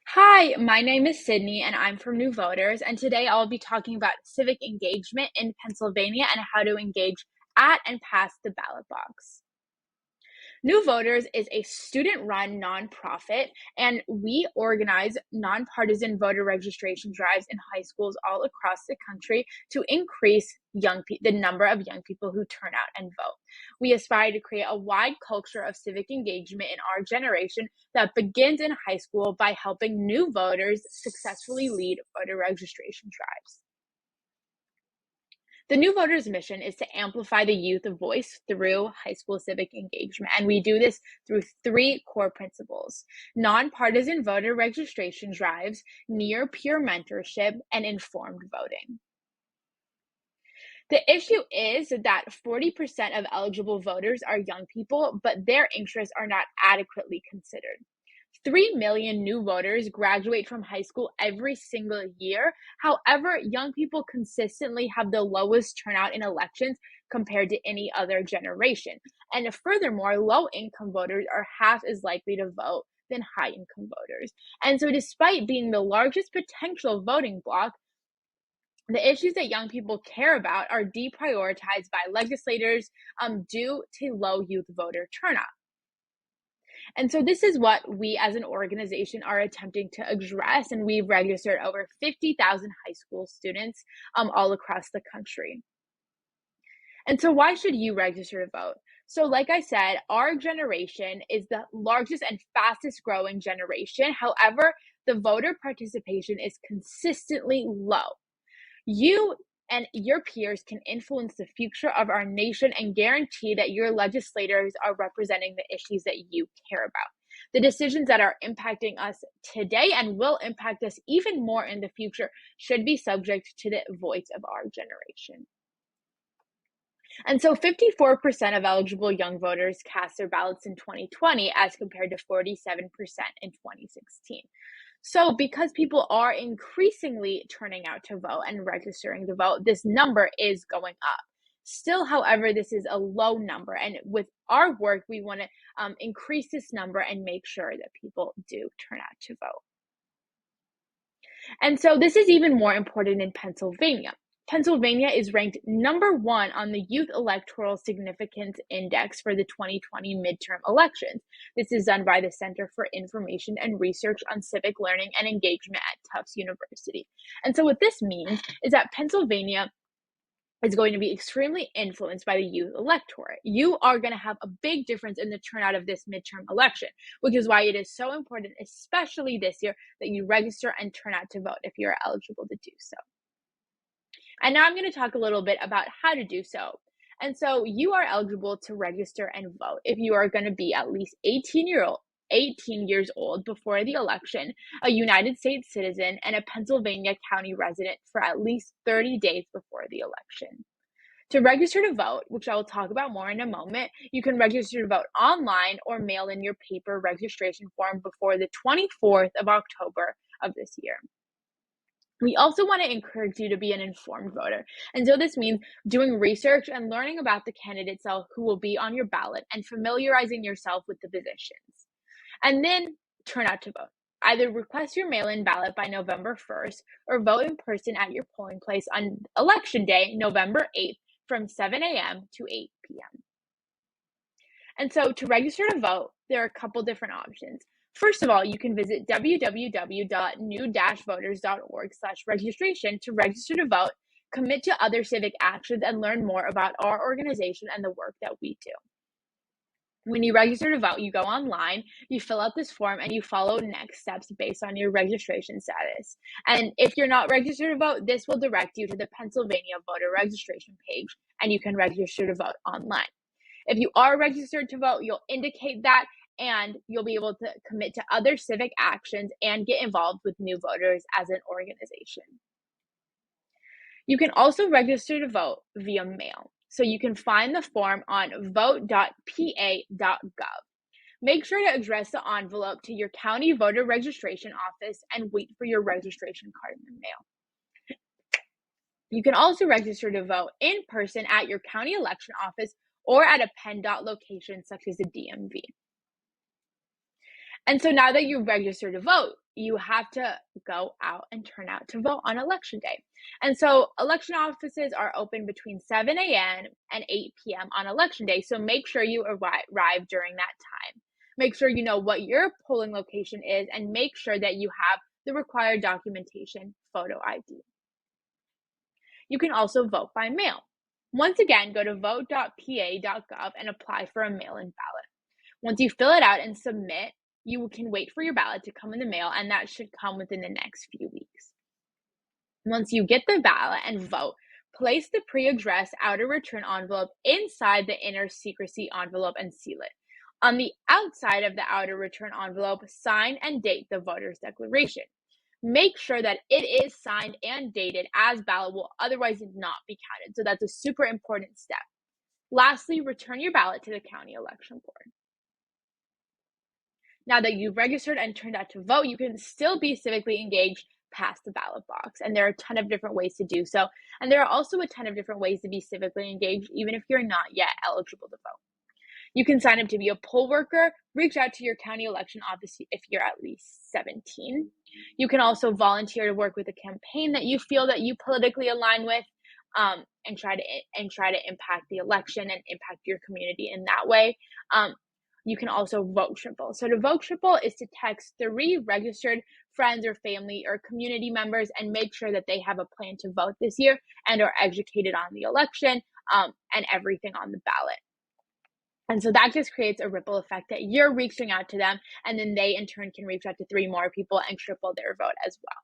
Hi, my name is Sydney and I'm from New Voters, and today I'll be talking about civic engagement in Pennsylvania and how to engage at and past the ballot box. New Voters is a student-run nonprofit, and we organize nonpartisan voter registration drives in high schools all across the country to increase the number of young people who turn out and vote. We aspire to create a wide culture of civic engagement in our generation that begins in high school by helping new voters successfully lead voter registration drives. The New Voters mission is to amplify the youth voice through high school civic engagement, and we do this through three core principles: nonpartisan voter registration drives, near peer mentorship, and informed voting. The issue is that 40% of eligible voters are young people, but their interests are not adequately considered. 3 million new voters graduate from high school every single year. However, young people consistently have the lowest turnout in elections compared to any other generation. And furthermore, low income voters are half as likely to vote than high income voters. And so, despite being the largest potential voting bloc, the issues that young people care about are deprioritized by legislators due to low youth voter turnout. And so this is what we as an organization are attempting to address, and we've registered over 50,000 high school students all across the country. And so why should you register to vote? So like I said, our generation is the largest and fastest growing generation. However, the voter participation is consistently low. You and your peers can influence the future of our nation and guarantee that your legislators are representing the issues that you care about. The decisions that are impacting us today and will impact us even more in the future should be subject to the voice of our generation. And so 54% of eligible young voters cast their ballots in 2020 as compared to 47% in 2016. So because people are increasingly turning out to vote and registering to vote, this number is going up. Still, however, this is a low number. And with our work, we want to increase this number and make sure that people do turn out to vote. And so this is even more important in Pennsylvania. Pennsylvania is ranked number 1 on the Youth Electoral Significance Index for the 2020 midterm elections. This is done by the Center for Information and Research on Civic Learning and Engagement at Tufts University. And so what this means is that Pennsylvania is going to be extremely influenced by the youth electorate. You are going to have a big difference in the turnout of this midterm election, which is why it is so important, especially this year, that you register and turn out to vote if you're eligible to do so. And now I'm going to talk a little bit about how to do so. And so you are eligible to register and vote if you are going to be at least 18 years old before the election, a United States citizen, and a Pennsylvania county resident for at least 30 days before the election. To register to vote, which I will talk about more in a moment, you can register to vote online or mail in your paper registration form before the 24th of October of this year. We also want to encourage you to be an informed voter. And so this means doing research and learning about the candidates who will be on your ballot and familiarizing yourself with the positions. And then turn out to vote. Either request your mail-in ballot by November 1st or vote in person at your polling place on Election Day, November 8th, from 7 a.m. to 8 p.m. And so to register to vote, there are a couple different options. First of all, you can visit www.new-voters.org/registration to register to vote, commit to other civic actions, and learn more about our organization and the work that we do. When you register to vote, you go online, you fill out this form, and you follow next steps based on your registration status. And if you're not registered to vote, this will direct you to the Pennsylvania voter registration page, and you can register to vote online. If you are registered to vote, you'll indicate that, and you'll be able to commit to other civic actions and get involved with New Voters as an organization. You can also register to vote via mail. So you can find the form on vote.pa.gov. Make sure to address the envelope to your county voter registration office and wait for your registration card in the mail. You can also register to vote in person at your county election office or at a PennDOT location such as the DMV. And so now that you've registered to vote, you have to go out and turn out to vote on election day. And so election offices are open between 7 a.m. and 8 p.m. on election day. So make sure you arrive during that time. Make sure you know what your polling location is and make sure that you have the required documentation, photo ID. You can also vote by mail. Once again, go to vote.pa.gov and apply for a mail-in ballot. Once you fill it out and submit, you can wait for your ballot to come in the mail, and that should come within the next few weeks. Once you get the ballot and vote, place the pre-addressed outer return envelope inside the inner secrecy envelope and seal it. On the outside of the outer return envelope, sign and date the voter's declaration. Make sure that it is signed and dated, as ballot will otherwise not be counted. So that's a super important step. Lastly, return your ballot to the county election board. Now that you've registered and turned out to vote, you can still be civically engaged past the ballot box. And there are a ton of different ways to do so. And there are also a ton of different ways to be civically engaged, even if you're not yet eligible to vote. You can sign up to be a poll worker, reach out to your county election office if you're at least 17. You can also volunteer to work with a campaign that you feel that you politically align with, and try to impact the election and impact your community in that way. You can also vote triple. So to vote triple is to text 3 registered friends or family or community members and make sure that they have a plan to vote this year and are educated on the election, and everything on the ballot. And so that just creates a ripple effect that you're reaching out to them, and then they in turn can reach out to 3 more people and triple their vote as well.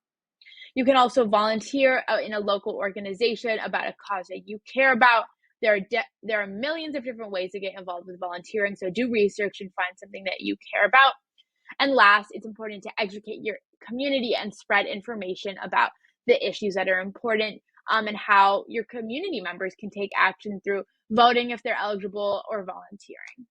You can also volunteer in a local organization about a cause that you care about. There are millions of different ways to get involved with volunteering, so do research and find something that you care about. And last, it's important to educate your community and spread information about the issues that are important, and how your community members can take action through voting if they're eligible or volunteering.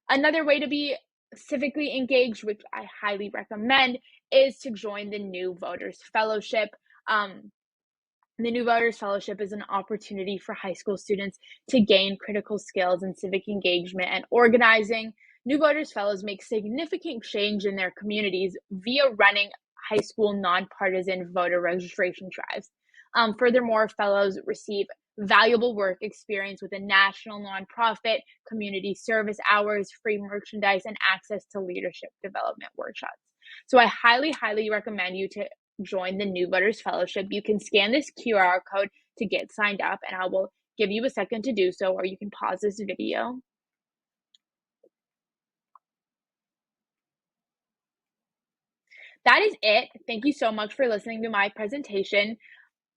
Another way to be civically engaged, which I highly recommend, is to join the New Voters Fellowship. The New Voters Fellowship is an opportunity for high school students to gain critical skills in civic engagement and organizing. New Voters Fellows make significant change in their communities via running high school nonpartisan voter registration drives. Furthermore, fellows receive valuable work experience with a national nonprofit, community service hours, free merchandise, and access to leadership development workshops. So I highly, highly recommend you to join the New Voters Fellowship. You can scan this QR code to get signed up, and I will give you a second to do so, or you can pause this video. That is it. Thank you so much for listening to my presentation.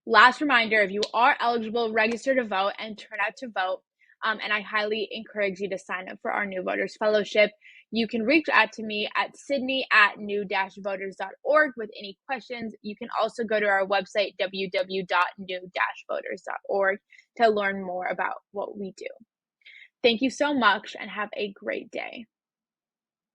Last reminder, if you are eligible, register to vote and turn out to vote. And I highly encourage you to sign up for our New Voters Fellowship. You can reach out to me at sydney@new-voters.org with any questions. You can also go to our website, www.new-voters.org, to learn more about what we do. Thank you so much and have a great day.